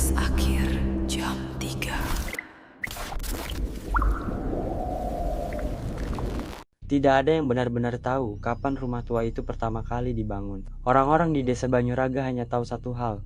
Tugas akhir jam 3. Tidak ada yang benar-benar tahu kapan rumah tua itu pertama kali dibangun. Orang-orang di desa Banyuraga hanya tahu satu hal.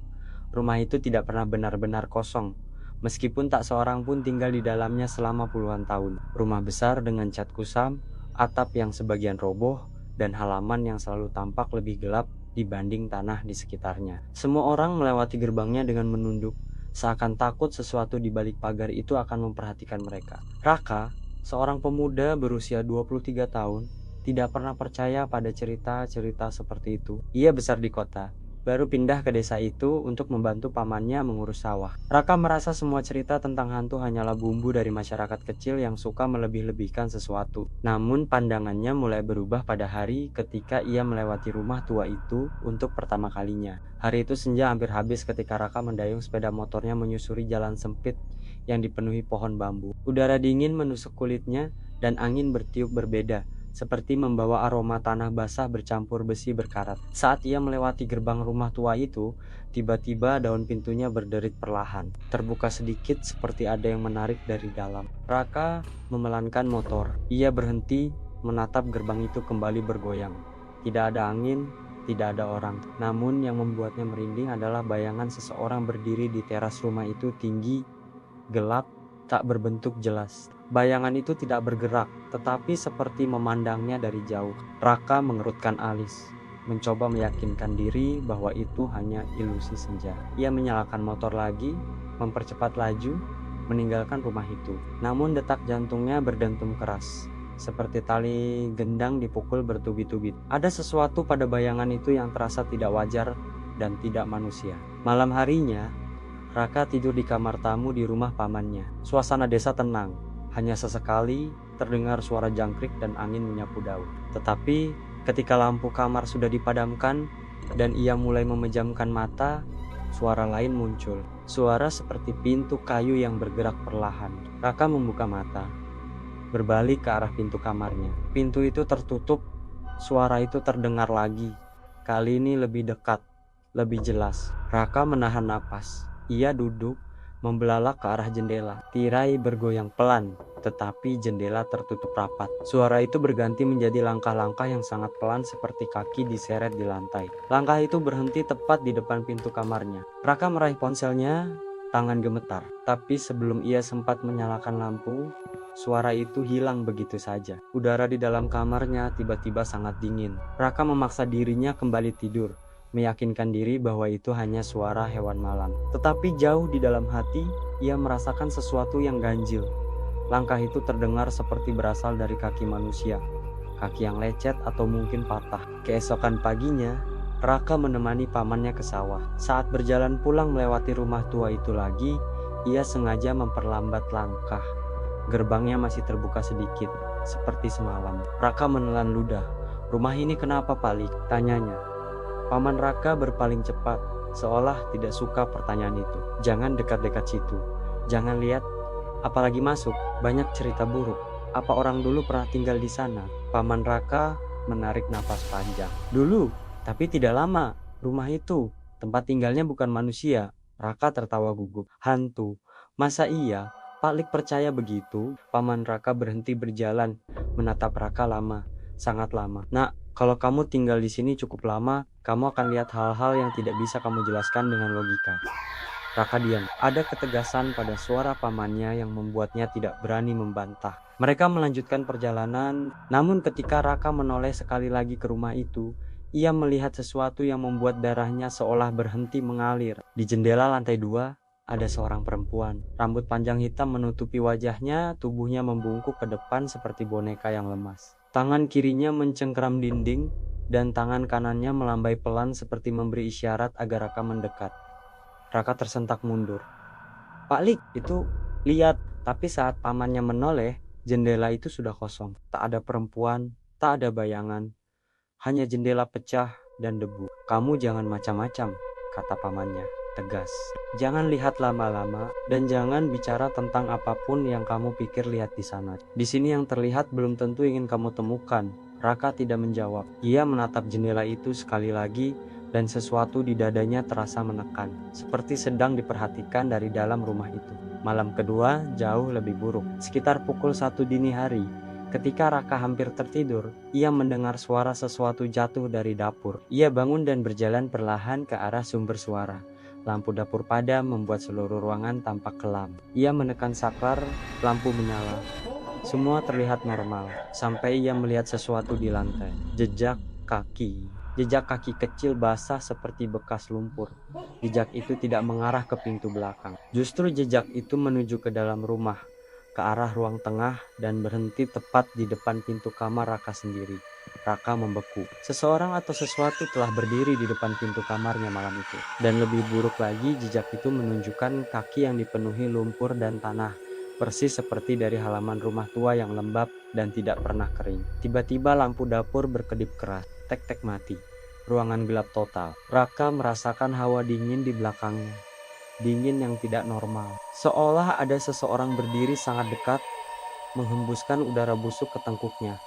Rumah itu tidak pernah benar-benar kosong. Meskipun tak seorang pun tinggal di dalamnya selama puluhan tahun. Rumah besar dengan cat kusam, atap yang sebagian roboh, dan halaman yang selalu tampak lebih gelap dibanding tanah di sekitarnya. Semua orang melewati gerbangnya dengan menunduk, seakan takut sesuatu di balik pagar itu akan memperhatikan mereka. Raka, seorang pemuda berusia 23 tahun, tidak pernah percaya pada cerita-cerita seperti itu. Ia besar di kota, baru pindah ke desa itu untuk membantu pamannya mengurus sawah. Raka merasa semua cerita tentang hantu hanyalah bumbu dari masyarakat kecil yang suka melebih-lebihkan sesuatu. Namun pandangannya mulai berubah pada hari ketika ia melewati rumah tua itu untuk pertama kalinya. Hari itu senja hampir habis ketika Raka mendayung sepeda motornya menyusuri jalan sempit yang dipenuhi pohon bambu. Udara dingin menusuk kulitnya dan angin bertiup berbeda, seperti membawa aroma tanah basah bercampur besi berkarat. Saat ia melewati gerbang rumah tua itu, tiba-tiba daun pintunya berderit perlahan. Terbuka sedikit seperti ada yang menarik dari dalam. Raka memelankan motor. Ia berhenti menatap gerbang itu kembali bergoyang. Tidak ada angin, tidak ada orang. Namun yang membuatnya merinding adalah bayangan seseorang berdiri di teras rumah itu tinggi, gelap, tak berbentuk jelas. Bayangan itu tidak bergerak, tetapi seperti memandangnya dari jauh. Raka mengerutkan alis, mencoba meyakinkan diri bahwa itu hanya ilusi senja. Ia menyalakan motor lagi, mempercepat laju, meninggalkan rumah itu. Namun detak jantungnya berdentum keras, seperti tali gendang dipukul bertubi-tubi. Ada sesuatu pada bayangan itu yang terasa tidak wajar dan tidak manusia. Malam harinya, Raka tidur di kamar tamu di rumah pamannya. Suasana desa tenang, hanya sesekali terdengar suara jangkrik dan angin menyapu daun. Tetapi ketika lampu kamar sudah dipadamkan dan ia mulai memejamkan mata, suara lain muncul. Suara seperti pintu kayu yang bergerak perlahan. Raka membuka mata, berbalik ke arah pintu kamarnya. Pintu itu tertutup, suara itu terdengar lagi. Kali ini lebih dekat, lebih jelas. Raka menahan napas. Ia duduk, membelalak ke arah jendela. Tirai bergoyang pelan, tetapi jendela tertutup rapat. Suara itu berganti menjadi langkah-langkah yang sangat pelan seperti kaki diseret di lantai. Langkah itu berhenti tepat di depan pintu kamarnya. Raka meraih ponselnya, tangan gemetar. Tapi sebelum ia sempat menyalakan lampu, suara itu hilang begitu saja. Udara di dalam kamarnya tiba-tiba sangat dingin. Raka memaksa dirinya kembali tidur, meyakinkan diri bahwa itu hanya suara hewan malam. Tetapi jauh di dalam hati, ia merasakan sesuatu yang ganjil. Langkah itu terdengar seperti berasal dari kaki manusia, kaki yang lecet atau mungkin patah. Keesokan paginya, Raka menemani pamannya ke sawah. Saat berjalan pulang melewati rumah tua itu lagi, ia sengaja memperlambat langkah. Gerbangnya masih terbuka sedikit, seperti semalam. Raka menelan ludah. "Rumah ini kenapa, Palik?" tanyanya. Paman Raka berpaling cepat, seolah tidak suka pertanyaan itu. "Jangan dekat-dekat situ. Jangan lihat, apalagi masuk. Banyak cerita buruk. Apa orang dulu pernah tinggal di sana?" Paman Raka menarik napas panjang. "Dulu, tapi tidak lama. Rumah itu, tempat tinggalnya bukan manusia." Raka tertawa gugup. "Hantu? Masa iya? Palik percaya begitu?" Paman Raka berhenti berjalan, menatap Raka lama, sangat lama. "Nak, kalau kamu tinggal di sini cukup lama, kamu akan lihat hal-hal yang tidak bisa kamu jelaskan dengan logika." Raka diam. Ada ketegasan pada suara pamannya yang membuatnya tidak berani membantah. Mereka melanjutkan perjalanan, namun ketika Raka menoleh sekali lagi ke rumah itu, ia melihat sesuatu yang membuat darahnya seolah berhenti mengalir. Di jendela lantai 2, ada seorang perempuan. Rambut panjang hitam menutupi wajahnya, tubuhnya membungkuk ke depan seperti boneka yang lemas. Tangan kirinya mencengkeram dinding, dan tangan kanannya melambai pelan seperti memberi isyarat agar Raka mendekat. Raka tersentak mundur. "Pak Lik, itu lihat." Tapi saat pamannya menoleh, jendela itu sudah kosong. Tak ada perempuan, tak ada bayangan, hanya jendela pecah dan debu. "Kamu jangan macam-macam," kata pamannya tegas. "Jangan lihat lama-lama dan jangan bicara tentang apapun yang kamu pikir lihat di sana. Di sini yang terlihat belum tentu ingin kamu temukan." Raka tidak menjawab. Ia menatap jendela itu sekali lagi, dan sesuatu di dadanya terasa menekan, seperti sedang diperhatikan dari dalam rumah itu. Malam kedua jauh lebih buruk. Sekitar pukul 1 dini hari, ketika Raka hampir tertidur, ia mendengar suara sesuatu jatuh dari dapur. Ia bangun dan berjalan perlahan ke arah sumber suara. Lampu dapur padam membuat seluruh ruangan tampak kelam. Ia menekan saklar, lampu menyala. Semua terlihat normal, sampai ia melihat sesuatu di lantai. Jejak kaki. Jejak kaki kecil basah seperti bekas lumpur. Jejak itu tidak mengarah ke pintu belakang. Justru jejak itu menuju ke dalam rumah, ke arah ruang tengah, dan berhenti tepat di depan pintu kamar Raka sendiri. Raka membeku. Seseorang atau sesuatu telah berdiri di depan pintu kamarnya malam itu. Dan lebih buruk lagi, jejak itu menunjukkan kaki yang dipenuhi lumpur dan tanah, persis seperti dari halaman rumah tua yang lembab dan tidak pernah kering. Tiba-tiba lampu dapur berkedip keras. Tek-tek mati. Ruangan gelap total. Raka merasakan hawa dingin di belakangnya. Dingin yang tidak normal. Seolah ada seseorang berdiri sangat dekat, menghembuskan udara busuk ke tengkuknya.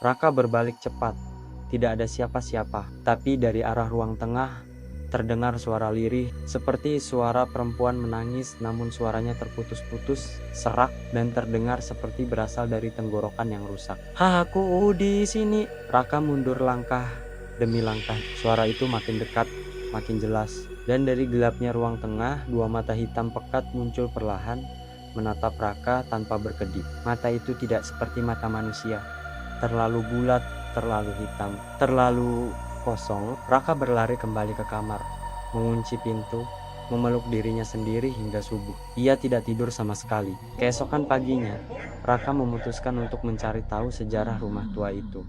Raka berbalik cepat. Tidak ada siapa-siapa. Tapi dari arah ruang tengah terdengar suara lirih, seperti suara perempuan menangis, namun suaranya terputus-putus, serak, dan terdengar seperti berasal dari tenggorokan yang rusak. Aku di sini. Raka mundur langkah demi langkah. Suara itu makin dekat, makin jelas. Dan dari gelapnya ruang tengah, dua mata hitam pekat muncul perlahan, menatap Raka tanpa berkedip. Mata itu tidak seperti mata manusia. Terlalu bulat, terlalu hitam, terlalu kosong. Raka berlari kembali ke kamar, mengunci pintu, memeluk dirinya sendiri hingga subuh. Ia tidak tidur sama sekali. Keesokan paginya, Raka memutuskan untuk mencari tahu sejarah rumah tua itu.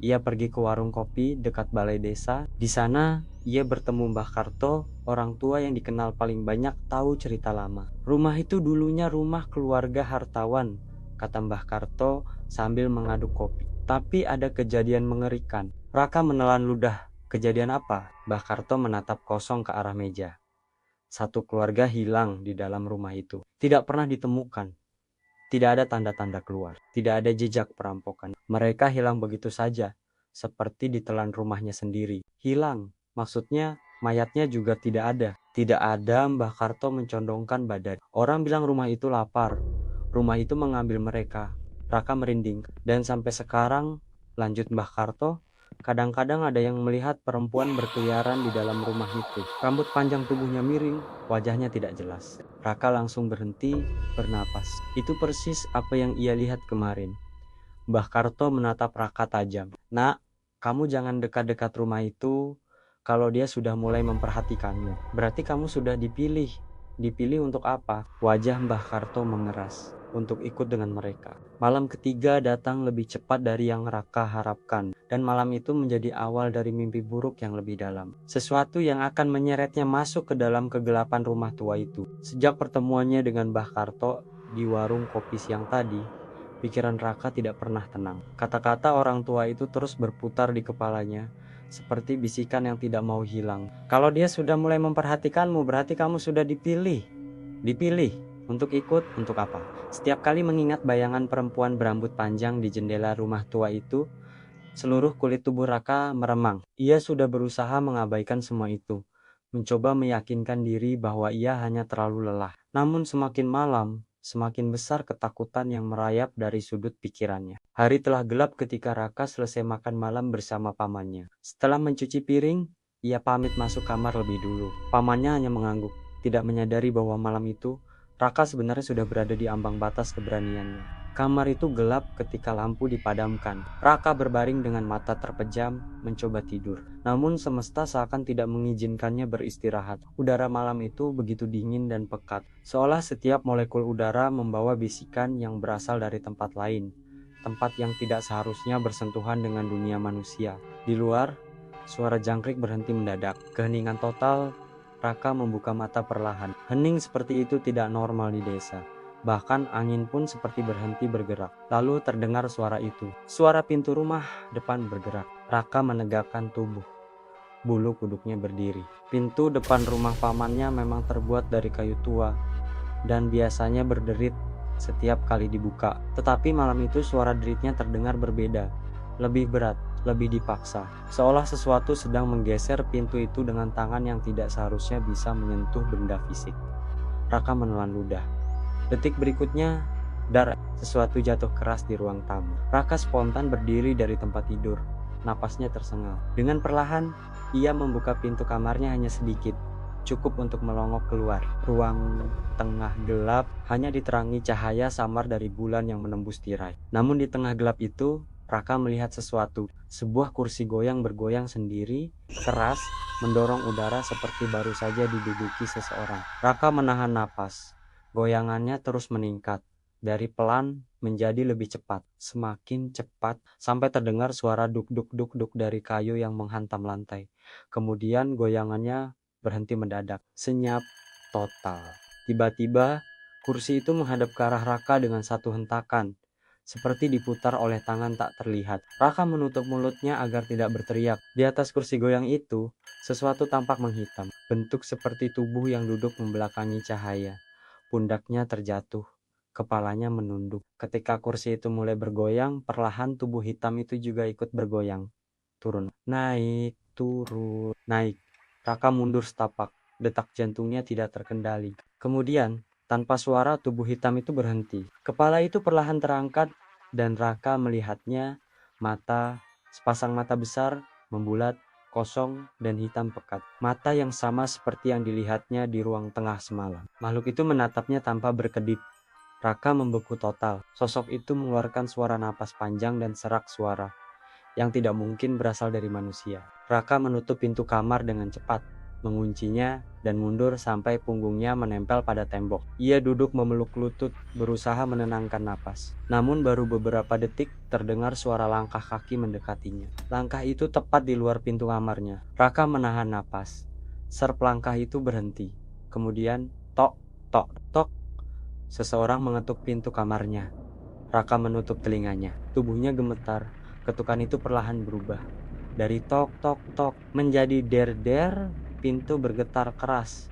Ia pergi ke warung kopi dekat balai desa. Di sana, ia bertemu Mbah Karto, orang tua yang dikenal paling banyak tahu cerita lama. Rumah itu dulunya rumah keluarga hartawan, kata Mbah Karto sambil mengaduk kopi. Tapi ada kejadian mengerikan. Raka menelan ludah. Kejadian apa? Mbah Karto menatap kosong ke arah meja. Satu keluarga hilang di dalam rumah itu. Tidak pernah ditemukan. Tidak ada tanda-tanda keluar. Tidak ada jejak perampokan. Mereka hilang begitu saja, seperti ditelan rumahnya sendiri. Hilang, maksudnya mayatnya juga tidak ada. Tidak ada. Mbah Karto mencondongkan badan. Orang bilang rumah itu lapar. Rumah itu mengambil mereka. Raka merinding. Dan sampai sekarang, lanjut Mbah Karto, kadang-kadang ada yang melihat perempuan berkeliaran di dalam rumah itu. Rambut panjang tubuhnya miring, wajahnya tidak jelas. Raka langsung berhenti, bernapas. Itu persis apa yang ia lihat kemarin. Mbah Karto menatap Raka tajam. Nak, kamu jangan dekat-dekat rumah itu. Kalau dia sudah mulai memperhatikanmu, berarti kamu sudah dipilih. Dipilih untuk apa? Wajah Mbah Karto mengeras. Untuk ikut dengan mereka. Malam ketiga datang lebih cepat dari yang Raka harapkan, dan malam itu menjadi awal dari mimpi buruk yang lebih dalam. Sesuatu yang akan menyeretnya masuk ke dalam kegelapan rumah tua itu. Sejak pertemuannya dengan Mbah Karto di warung kopi siang tadi, pikiran Raka tidak pernah tenang. Kata-kata orang tua itu terus berputar di kepalanya, seperti bisikan yang tidak mau hilang. Kalau dia sudah mulai memperhatikanmu, berarti kamu sudah dipilih. Dipilih. Untuk ikut, untuk apa? Setiap kali mengingat bayangan perempuan berambut panjang di jendela rumah tua itu, seluruh kulit tubuh Raka meremang. Ia sudah berusaha mengabaikan semua itu, mencoba meyakinkan diri bahwa ia hanya terlalu lelah. Namun semakin malam, semakin besar ketakutan yang merayap dari sudut pikirannya. Hari telah gelap ketika Raka selesai makan malam bersama pamannya. Setelah mencuci piring, ia pamit masuk kamar lebih dulu. Pamannya hanya mengangguk, tidak menyadari bahwa malam itu Raka sebenarnya sudah berada di ambang batas keberaniannya. Kamar itu gelap ketika lampu dipadamkan. Raka berbaring dengan mata terpejam, mencoba tidur. Namun semesta seakan tidak mengizinkannya beristirahat. Udara malam itu begitu dingin dan pekat. Seolah setiap molekul udara membawa bisikan yang berasal dari tempat lain. Tempat yang tidak seharusnya bersentuhan dengan dunia manusia. Di luar, suara jangkrik berhenti mendadak. Keheningan total. Raka membuka mata perlahan. Hening seperti itu tidak normal di desa. Bahkan angin pun seperti berhenti bergerak. Lalu terdengar suara itu. Suara pintu rumah depan bergerak. Raka menegakkan tubuh. Bulu kuduknya berdiri. Pintu depan rumah pamannya memang terbuat dari kayu tua dan biasanya berderit setiap kali dibuka. Tetapi malam itu suara deritnya terdengar berbeda. Lebih berat. lebih dipaksa. Seolah sesuatu sedang menggeser pintu itu dengan tangan yang tidak seharusnya bisa menyentuh benda fisik. Raka menelan ludah. Detik berikutnya, dar, sesuatu jatuh keras di ruang tamu. Raka spontan berdiri dari tempat tidur. Napasnya tersengal. Dengan perlahan, ia membuka pintu kamarnya hanya sedikit, cukup untuk melongok keluar. Ruang tengah gelap hanya diterangi cahaya samar dari bulan yang menembus tirai. Namun di tengah gelap itu, Raka melihat sesuatu. Sebuah kursi goyang bergoyang sendiri, keras, mendorong udara seperti baru saja diduduki seseorang. Raka menahan napas. Goyangannya terus meningkat. Dari pelan menjadi lebih cepat, semakin cepat, sampai terdengar suara duk-duk-duk-duk dari kayu yang menghantam lantai. Kemudian goyangannya berhenti mendadak. Senyap total. Tiba-tiba, kursi itu menghadap ke arah Raka dengan satu hentakan, seperti diputar oleh tangan tak terlihat. Raka menutup mulutnya agar tidak berteriak. Di atas kursi goyang itu, sesuatu tampak menghitam, bentuk seperti tubuh yang duduk membelakangi cahaya. Pundaknya terjatuh, kepalanya menunduk. Ketika kursi itu mulai bergoyang, perlahan tubuh hitam itu juga ikut bergoyang. Turun, naik, turun, naik. Raka mundur setapak, detak jantungnya tidak terkendali. Kemudian, tanpa suara tubuh hitam itu berhenti. Kepala itu perlahan terangkat dan Raka melihatnya, sepasang mata besar, membulat, kosong, dan hitam pekat. Mata yang sama seperti yang dilihatnya di ruang tengah semalam. Makhluk itu menatapnya tanpa berkedip. Raka membeku total. Sosok itu mengeluarkan suara napas panjang dan serak suara yang tidak mungkin berasal dari manusia. Raka menutup pintu kamar dengan cepat, menguncinya, dan mundur sampai punggungnya menempel pada tembok. Ia duduk memeluk lutut, berusaha menenangkan napas. Namun baru beberapa detik terdengar suara langkah kaki mendekatinya. Langkah itu tepat di luar pintu kamarnya. Raka menahan napas. Serp langkah itu berhenti. Kemudian, tok, tok, tok. Seseorang mengetuk pintu kamarnya. Raka menutup telinganya. Tubuhnya gemetar. Ketukan itu perlahan berubah. Dari tok tok tok menjadi der der, pintu bergetar keras.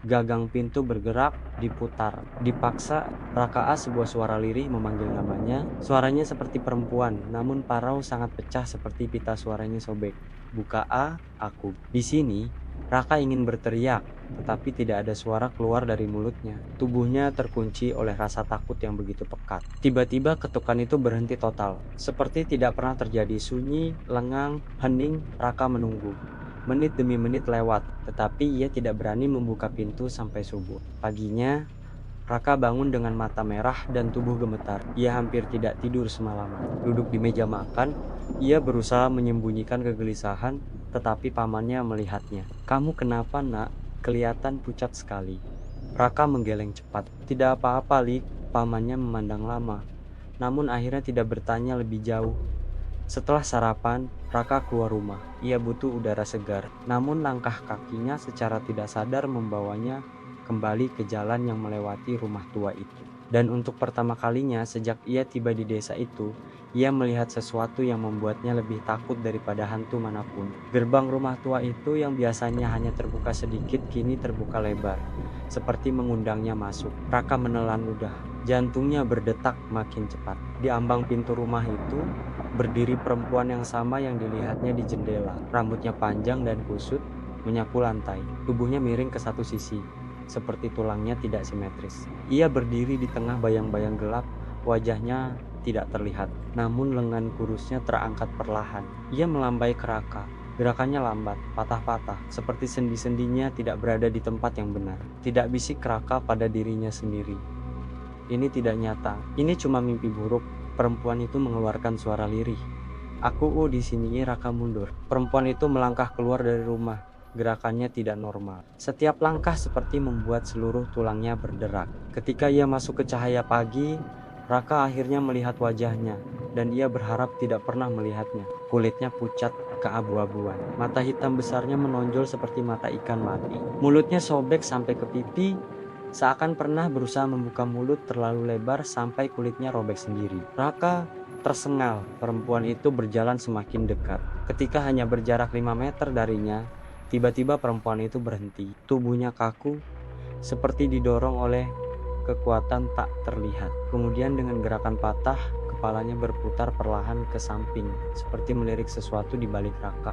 Gagang pintu bergerak, diputar. Dipaksa, Raka A sebuah suara lirih memanggil namanya. Suaranya seperti perempuan, namun parau sangat pecah seperti pita suaranya sobek. Buka A, aku. Di sini, Raka ingin berteriak, tetapi tidak ada suara keluar dari mulutnya. Tubuhnya terkunci oleh rasa takut yang begitu pekat. Tiba-tiba ketukan itu berhenti total. Seperti tidak pernah terjadi, sunyi, lengang, hening. Raka menunggu. Menit demi menit lewat, tetapi ia tidak berani membuka pintu sampai subuh. Paginya, Raka bangun dengan mata merah dan tubuh gemetar. Ia hampir tidak tidur semalaman. Duduk di meja makan, ia berusaha menyembunyikan kegelisahan, tetapi pamannya melihatnya. "Kamu kenapa, nak? Kelihatan pucat sekali." Raka menggeleng cepat. "Tidak apa-apa, Lik." Pamannya memandang lama, namun akhirnya tidak bertanya lebih jauh. Setelah sarapan, Raka keluar rumah. Ia butuh udara segar, namun langkah kakinya secara tidak sadar membawanya kembali ke jalan yang melewati rumah tua itu. Dan untuk pertama kalinya sejak ia tiba di desa itu, ia melihat sesuatu yang membuatnya lebih takut daripada hantu manapun. Gerbang rumah tua itu yang biasanya hanya terbuka sedikit kini terbuka lebar, seperti mengundangnya masuk. Raka menelan ludah. Jantungnya berdetak makin cepat. Di ambang pintu rumah itu berdiri perempuan yang sama yang dilihatnya di jendela. Rambutnya panjang dan kusut, menyapu lantai. Tubuhnya miring ke satu sisi, seperti tulangnya tidak simetris. Ia berdiri di tengah bayang-bayang gelap, wajahnya tidak terlihat, namun lengan kurusnya terangkat perlahan. Ia melambai ke Raka. Gerakannya lambat, patah-patah, seperti sendi-sendinya tidak berada di tempat yang benar. Tidak bisik Raka pada dirinya sendiri. Ini tidak nyata, ini cuma mimpi buruk. Perempuan itu mengeluarkan suara lirih. "Aku di sini." Raka mundur. Perempuan itu melangkah keluar dari rumah. Gerakannya tidak normal. Setiap langkah seperti membuat seluruh tulangnya berderak. Ketika ia masuk ke cahaya pagi, Raka akhirnya melihat wajahnya, dan ia berharap tidak pernah melihatnya. Kulitnya pucat keabu-abuan. Mata hitam besarnya menonjol seperti mata ikan mati. Mulutnya sobek sampai ke pipi, seakan pernah berusaha membuka mulut terlalu lebar sampai kulitnya robek sendiri. Raka tersengal. Perempuan itu berjalan semakin dekat. Ketika hanya berjarak 5 meter darinya, tiba-tiba perempuan itu berhenti. Tubuhnya kaku, seperti didorong oleh kekuatan tak terlihat. Kemudian dengan gerakan patah, kepalanya berputar perlahan ke samping, seperti melirik sesuatu di balik Raka.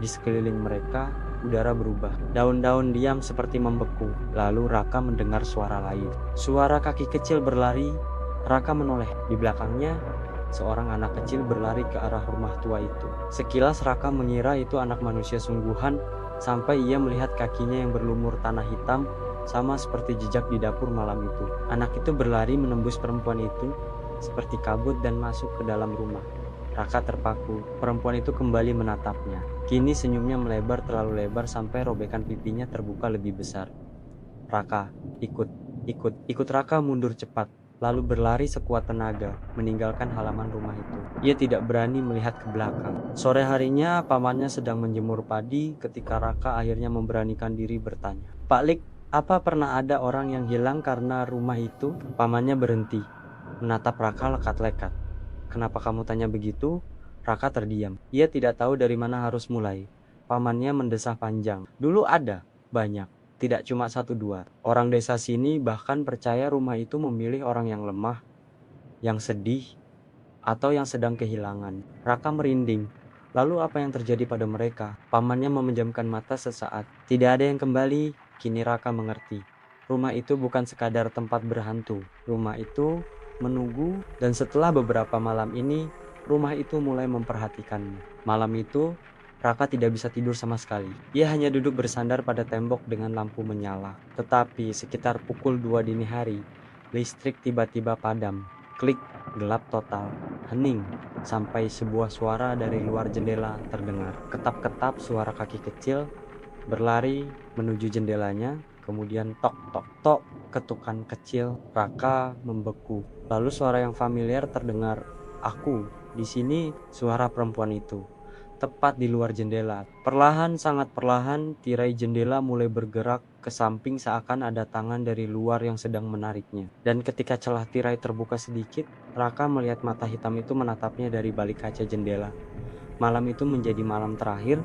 Di sekeliling mereka, udara berubah. Daun-daun diam seperti membeku. Lalu Raka mendengar suara lain. Suara kaki kecil berlari. Raka menoleh. Di belakangnya, seorang anak kecil berlari ke arah rumah tua itu. Sekilas Raka mengira itu anak manusia sungguhan, sampai ia melihat kakinya yang berlumur tanah hitam, sama seperti jejak di dapur malam itu. Anak itu berlari menembus perempuan itu, seperti kabut dan masuk ke dalam rumah. Raka terpaku. Perempuan itu kembali menatapnya. Kini senyumnya melebar terlalu lebar sampai robekan pipinya terbuka lebih besar. Raka, ikut Raka mundur cepat, lalu berlari sekuat tenaga, meninggalkan halaman rumah itu. Ia tidak berani melihat ke belakang. Sore harinya, pamannya sedang menjemur padi ketika Raka akhirnya memberanikan diri bertanya. Pak Lik, apa pernah ada orang yang hilang karena rumah itu? Pamannya berhenti, menatap Raka lekat-lekat. Kenapa kamu tanya begitu? Raka terdiam. Ia tidak tahu dari mana harus mulai. Pamannya mendesah panjang. Dulu ada, banyak. Tidak cuma satu dua. Orang desa sini bahkan percaya rumah itu memilih orang yang lemah, yang sedih, atau yang sedang kehilangan. Raka merinding. Lalu apa yang terjadi pada mereka? Pamannya memejamkan mata sesaat. Tidak ada yang kembali. Kini Raka mengerti. Rumah itu bukan sekadar tempat berhantu. Rumah itu menunggu, dan setelah beberapa malam ini, rumah itu mulai memperhatikannya. Malam itu, Raka tidak bisa tidur sama sekali. Ia hanya duduk bersandar pada tembok dengan lampu menyala. Tetapi sekitar pukul 2 dini hari, listrik tiba-tiba padam. Klik, gelap total, hening, sampai sebuah suara dari luar jendela terdengar. Ketap-ketap suara kaki kecil berlari menuju jendelanya, kemudian tok tok tok, ketukan kecil. Raka membeku. Lalu suara yang familiar terdengar. Aku, di sini, suara perempuan itu. Tepat di luar jendela. Perlahan, sangat perlahan, tirai jendela mulai bergerak ke samping seakan ada tangan dari luar yang sedang menariknya. Dan ketika celah tirai terbuka sedikit, Raka melihat mata hitam itu menatapnya dari balik kaca jendela. Malam itu menjadi malam terakhir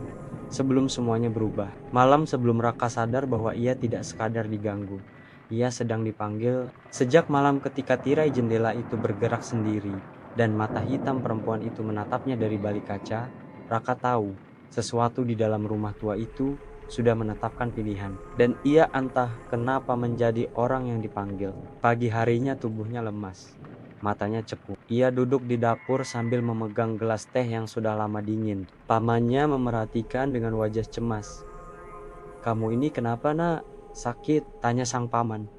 sebelum semuanya berubah. Malam sebelum Raka sadar bahwa ia tidak sekadar diganggu. Ia sedang dipanggil. Sejak malam ketika tirai jendela itu bergerak sendiri dan mata hitam perempuan itu menatapnya dari balik kaca, Raka tahu sesuatu di dalam rumah tua itu sudah menetapkan pilihan. Dan ia entah kenapa menjadi orang yang dipanggil. Pagi harinya tubuhnya lemas, matanya ceku. Ia duduk di dapur sambil memegang gelas teh yang sudah lama dingin. Pamannya memerhatikan dengan wajah cemas. Kamu ini kenapa nak? Sakit? Tanya sang paman.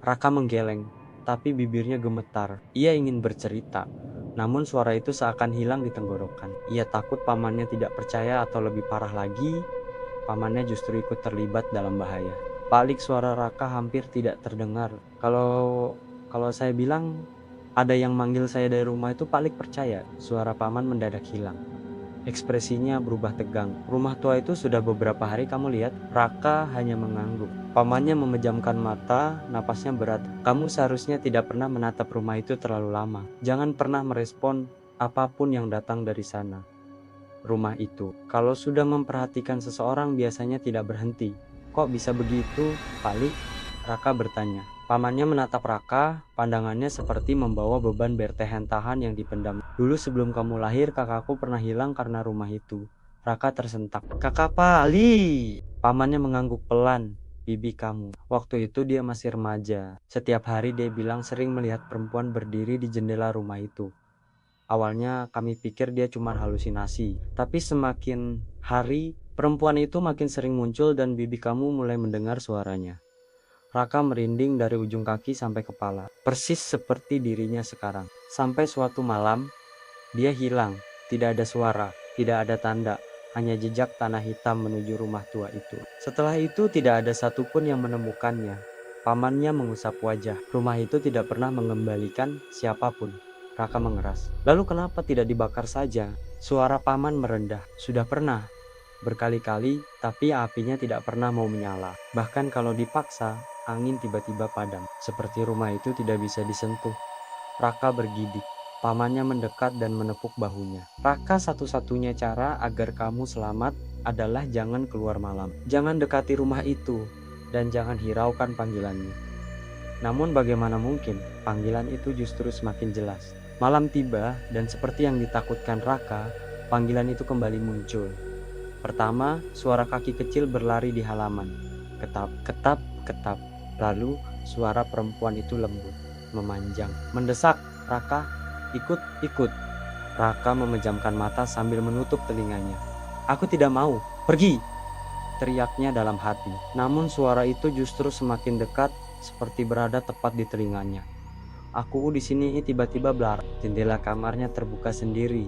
Raka menggeleng, tapi bibirnya gemetar. Ia ingin bercerita, namun suara itu seakan hilang di tenggorokan. Ia takut pamannya tidak percaya atau lebih parah lagi, pamannya justru ikut terlibat dalam bahaya. Balik suara Raka hampir tidak terdengar. Kalau saya bilang ada yang manggil saya dari rumah itu, Pak Lik percaya. Suara paman mendadak hilang. Ekspresinya berubah tegang. Rumah tua itu sudah beberapa hari kamu lihat? Raka hanya mengangguk. Pamannya memejamkan mata, napasnya berat. Kamu seharusnya tidak pernah menatap rumah itu terlalu lama. Jangan pernah merespon apapun yang datang dari sana. Rumah itu, kalau sudah memperhatikan seseorang biasanya tidak berhenti. Kok bisa begitu, Pak Lik? Raka bertanya. Pamannya menatap Raka, pandangannya seperti membawa beban bertahan-tahan yang dipendam. Dulu sebelum kamu lahir, kakakku pernah hilang karena rumah itu. Raka tersentak. Kakak Pali! Pamannya mengangguk pelan. Bibi kamu. Waktu itu dia masih remaja. Setiap hari dia bilang sering melihat perempuan berdiri di jendela rumah itu. Awalnya kami pikir dia cuma halusinasi. Tapi semakin hari, perempuan itu makin sering muncul dan bibi kamu mulai mendengar suaranya. Raka merinding dari ujung kaki sampai kepala, persis seperti dirinya sekarang. Sampai suatu malam, dia hilang. Tidak ada suara, tidak ada tanda, hanya jejak tanah hitam menuju rumah tua itu. Setelah itu tidak ada satupun yang menemukannya. Pamannya mengusap wajah. Rumah itu tidak pernah mengembalikan siapapun. Raka mengeras. Lalu kenapa tidak dibakar saja? Suara paman merendah. Sudah pernah. Berkali-kali, tapi apinya tidak pernah mau menyala. Bahkan kalau dipaksa, angin tiba-tiba padam. Seperti rumah itu tidak bisa disentuh. Raka bergidik. Pamannya mendekat dan menepuk bahunya. Raka, satu-satunya cara agar kamu selamat adalah jangan keluar malam. Jangan dekati rumah itu. Dan jangan hiraukan panggilannya. Namun bagaimana mungkin, panggilan itu justru semakin jelas. Malam tiba dan seperti yang ditakutkan Raka, panggilan itu kembali muncul. Pertama, suara kaki kecil berlari di halaman. Ketap, ketap, ketap. Lalu, suara perempuan itu lembut, memanjang, mendesak. Raka, ikut, ikut. Raka memejamkan mata sambil menutup telinganya. Aku tidak mau, pergi, teriaknya dalam hati. Namun suara itu justru semakin dekat, seperti berada tepat di telinganya. Aku di sini tiba-tiba blar. Jendela kamarnya terbuka sendiri.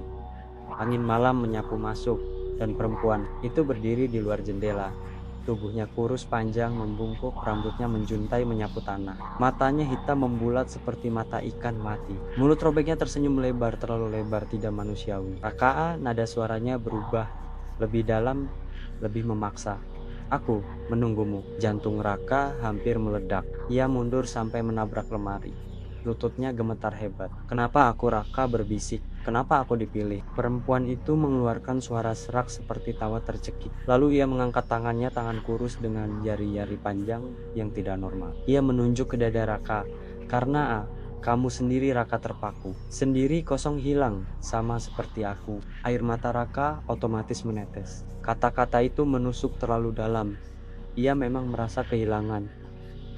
Angin malam menyapu masuk, dan perempuan itu berdiri di luar jendela. Tubuhnya kurus panjang membungkuk, rambutnya menjuntai menyapu tanah. Matanya hitam membulat seperti mata ikan mati. Mulut robeknya tersenyum lebar, terlalu lebar, tidak manusiawi. Raka, nada suaranya berubah, lebih dalam, lebih memaksa. Aku menunggumu. Jantung Raka hampir meledak. Ia mundur sampai menabrak lemari. Lututnya gemetar hebat. Kenapa aku, Raka berbisik? Kenapa aku dipilih? Perempuan itu mengeluarkan suara serak seperti tawa tercekik. Lalu ia mengangkat tangannya, tangan kurus dengan jari-jari panjang yang tidak normal. Ia menunjuk ke dada Raka. Karena kamu sendiri, Raka terpaku. Sendiri, kosong, hilang, sama seperti aku. Air mata Raka otomatis menetes. Kata-kata itu menusuk terlalu dalam. Ia memang merasa kehilangan.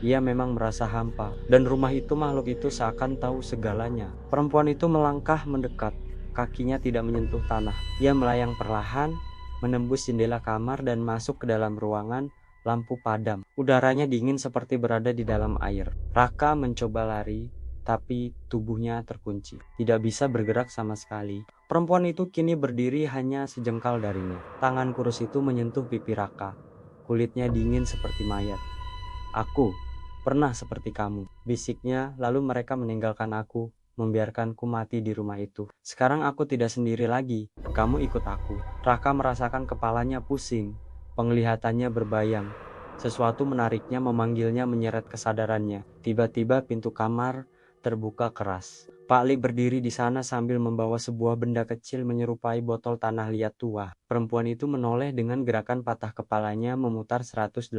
Ia memang merasa hampa, dan rumah itu, makhluk itu seakan tahu segalanya. Perempuan itu melangkah mendekat, kakinya tidak menyentuh tanah. Ia melayang perlahan, menembus jendela kamar dan masuk ke dalam ruangan. Lampu padam, udaranya dingin seperti berada di dalam air. Raka mencoba lari, tapi tubuhnya terkunci, tidak bisa bergerak sama sekali. Perempuan itu kini berdiri hanya sejengkal darinya. Tangan kurus itu menyentuh pipi Raka, kulitnya dingin seperti mayat. Aku pernah seperti kamu, bisiknya, lalu mereka meninggalkan aku, membiarkanku mati di rumah itu. Sekarang aku tidak sendiri lagi, kamu ikut aku. Raka merasakan kepalanya pusing, penglihatannya berbayang. Sesuatu menariknya, memanggilnya, menyeret kesadarannya. Tiba-tiba pintu kamar terbuka keras. Pak Lik berdiri di sana sambil membawa sebuah benda kecil menyerupai botol tanah liat tua. Perempuan itu menoleh dengan gerakan patah kepalanya memutar 180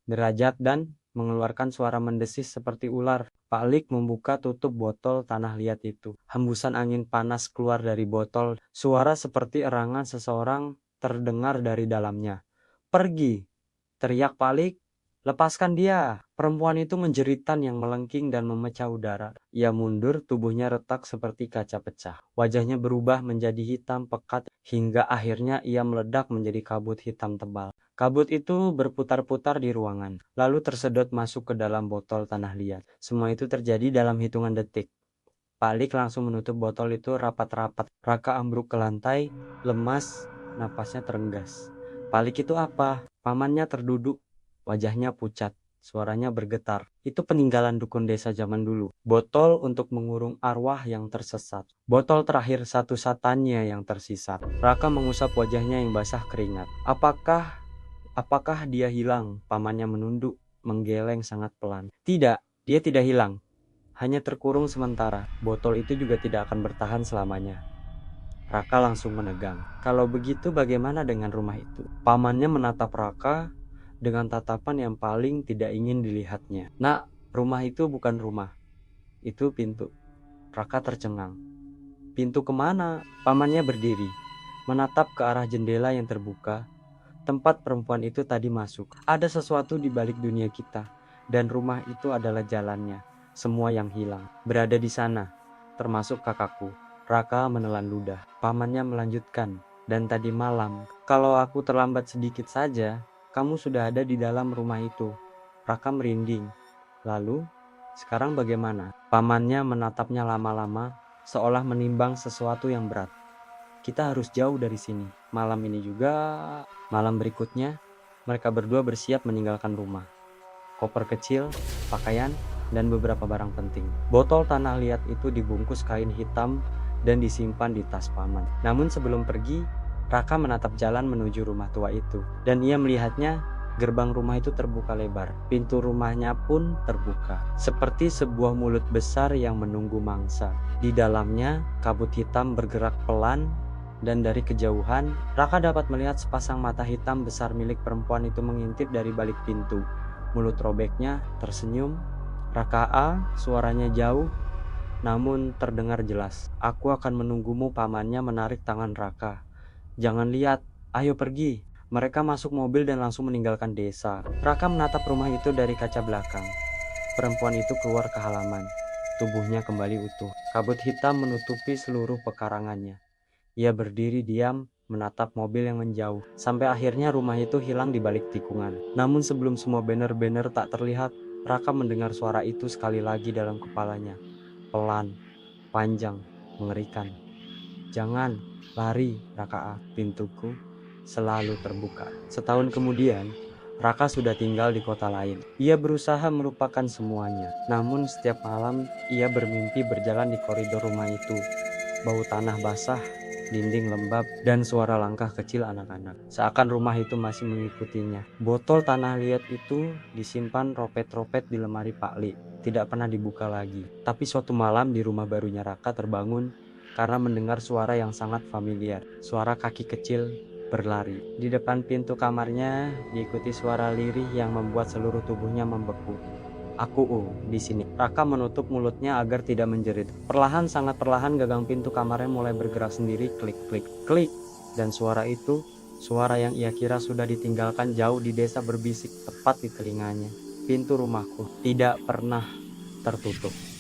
derajat dan mengeluarkan suara mendesis seperti ular. Pak Lik membuka tutup botol tanah liat itu. Hembusan angin panas keluar dari botol. Suara seperti erangan seseorang terdengar dari dalamnya. Pergi, teriak Pak Lik. Lepaskan dia. Perempuan itu menjeritan yang melengking dan memecah udara. Ia mundur, tubuhnya retak seperti kaca pecah. Wajahnya berubah menjadi hitam pekat hingga akhirnya ia meledak menjadi kabut hitam tebal. Kabut itu berputar-putar di ruangan, lalu tersedot masuk ke dalam botol tanah liat. Semua itu terjadi dalam hitungan detik. Pak Lik langsung menutup botol itu rapat-rapat. Raka ambruk ke lantai, lemas, napasnya terenggas. Pak Lik itu apa? Pamannya terduduk. Wajahnya pucat, suaranya bergetar. Itu peninggalan dukun desa zaman dulu. Botol untuk mengurung arwah yang tersesat. Botol terakhir satu-satunya yang tersisa. Raka mengusap wajahnya yang basah keringat. Apakah dia hilang? Pamannya menunduk, menggeleng sangat pelan. Tidak, dia tidak hilang. Hanya terkurung sementara. Botol itu juga tidak akan bertahan selamanya. Raka langsung menegang. Kalau begitu bagaimana dengan rumah itu? Pamannya menatap Raka dengan tatapan yang paling tidak ingin dilihatnya. Nak, rumah itu bukan rumah. Itu pintu. Raka tercengang. Pintu kemana? Pamannya berdiri, menatap ke arah jendela yang terbuka. Tempat perempuan itu tadi masuk. Ada sesuatu di balik dunia kita. Dan rumah itu adalah jalannya. Semua yang hilang berada di sana, termasuk kakakku. Raka menelan ludah. Pamannya melanjutkan. Dan tadi malam, kalau aku terlambat sedikit saja, kamu sudah ada di dalam rumah itu. Raka merinding. Lalu, sekarang bagaimana? Pamannya menatapnya lama-lama, seolah menimbang sesuatu yang berat. Kita harus jauh dari sini. Malam ini juga, malam berikutnya, mereka berdua bersiap meninggalkan rumah. Koper kecil, pakaian, dan beberapa barang penting. Botol tanah liat itu dibungkus kain hitam dan disimpan di tas paman. Namun sebelum pergi, Raka menatap jalan menuju rumah tua itu, dan ia melihatnya. Gerbang rumah itu terbuka lebar. Pintu rumahnya pun terbuka, seperti sebuah mulut besar yang menunggu mangsa. Di dalamnya, kabut hitam bergerak pelan, dan dari kejauhan, Raka dapat melihat sepasang mata hitam besar milik perempuan itu mengintip dari balik pintu. Mulut robeknya tersenyum. Raka, suaranya jauh. namun terdengar jelas. Aku akan menunggumu, pamannya menarik tangan Raka. Jangan lihat, ayo pergi. Mereka masuk mobil dan langsung meninggalkan desa. Raka menatap rumah itu dari kaca belakang. Perempuan itu keluar ke halaman. Tubuhnya kembali utuh. Kabut hitam menutupi seluruh pekarangannya. Ia berdiri diam, menatap mobil yang menjauh, sampai akhirnya rumah itu hilang di balik tikungan. Namun sebelum semua banner-banner tak terlihat, Raka mendengar suara itu sekali lagi dalam kepalanya. Pelan, panjang, mengerikan. Jangan, lari, Raka. Pintuku selalu terbuka. Setahun kemudian, Raka sudah tinggal di kota lain. Ia berusaha melupakan semuanya. Namun setiap malam, ia bermimpi berjalan di koridor rumah itu. Bau tanah basah, dinding lembab, dan suara langkah kecil anak-anak. Seakan rumah itu masih mengikutinya. Botol tanah liat itu disimpan ropet-ropet di lemari Pak Li. Tidak pernah dibuka lagi. Tapi suatu malam di rumah barunya Raka terbangun karena mendengar suara yang sangat familiar. Suara kaki kecil berlari. Di depan pintu kamarnya diikuti suara lirih yang membuat seluruh tubuhnya membeku. Aku di sini. Raka menutup mulutnya agar tidak menjerit. Perlahan, sangat perlahan, gagang pintu kamarnya mulai bergerak sendiri. Klik, klik, klik. Dan suara itu, suara yang ia kira sudah ditinggalkan jauh di desa, berbisik tepat di telinganya. Pintu rumahku tidak pernah tertutup.